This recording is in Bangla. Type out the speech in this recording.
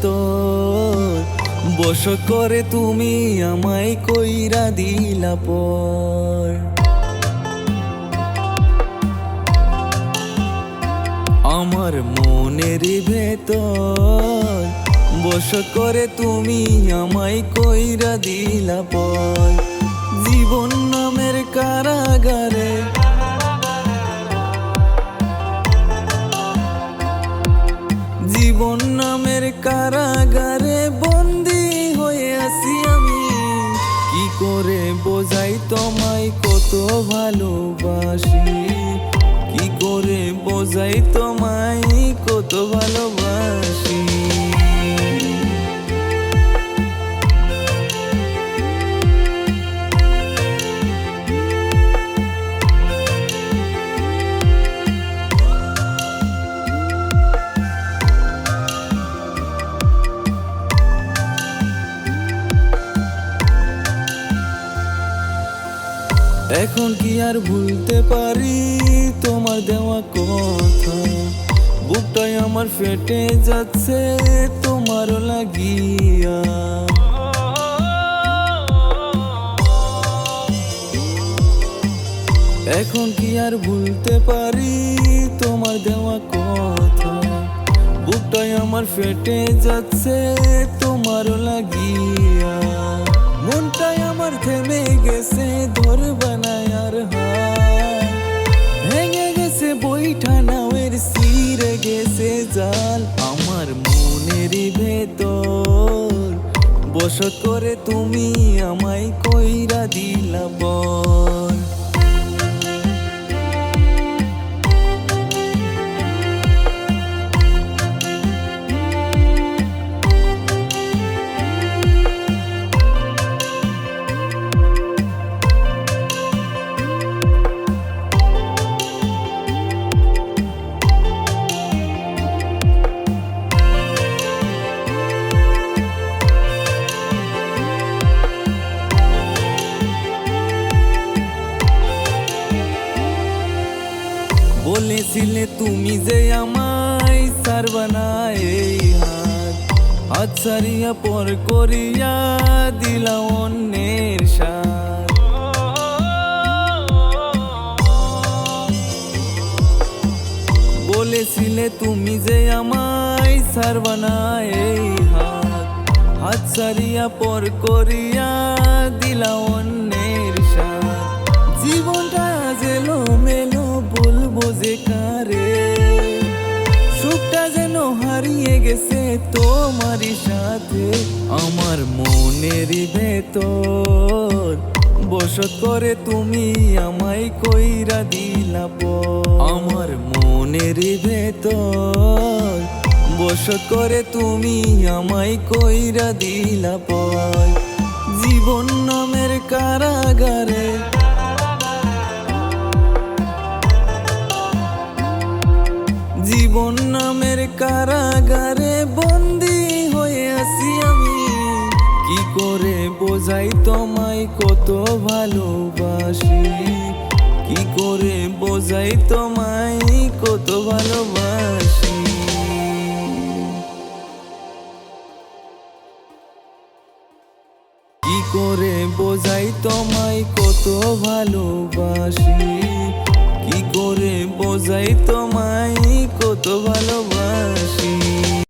ভেতর বসত করে তুমি আমায় কইরা দিলা পর। আমার মনের ভেতর বসত করে তুমি আমায় কইরা দিলা পর। জীবন নামের কারাগারে জীবন নামের কারাগারে বন্দি হয়ে আছি আমি। কি করে বোঝাই তোমায় কত ভালোবাসি, কি করে বোঝাই তোমায় কত ভালোবাসি। এখন কি আর ভুলতে পারি তোমার দেওয়া কথা, বুকটাই আমার ফেটে যাচ্ছে তোমার লাগিয়া। এখন কি আর ভুলতে পারি তোমার দেওয়া কথা, বুকটাই আমার ফেটে যাচ্ছে তোমার লাগিয়া। মনটাই আমার থেমে গেছে ধরবা না আর হাল, ভেঙে গেছে বইটা নাওয়ের ছিঁড়ে গেছে জাল। আমার মনের ভেতর বসত করে তুমি আমায় কইরা দিলা পর। বলেছিলে তুমি যে আমায় ছাড়বা না এই হাত, হাত ছাড়িয়া পর করিয়া দিলা অন্যের সাথ। বলেছিলে তুমি যে আমায় ছাড়বা না এই হাত, হাত ছাড়িয়া পর করিয়া দিলা অন্যের সাথ। জীবনটা যেলো মেলো বলবো যে কারে, সুখটা যেন হারিয়ে গেছে তোমারই সাথে। আমার মনের ভেতর বসত করে তুমি আমায় কইরা দিলা পর। আমার মনের ভেতর বসত করে তুমি আমায় কইরা দিলা পর। জীবন নামের কারাগারে জীবন নামের কারাগারে বন্দি হয়ে আছি আমি। কি করে বোঝাই তোমায় কত ভালোবাসি, কি করে বোঝাই তোমায় কত ভালোবাসি। কি করে বোঝাই তোমায় কত ভালোবাসি, কি করে বোঝাই তোমায় কত ভালোবাসি।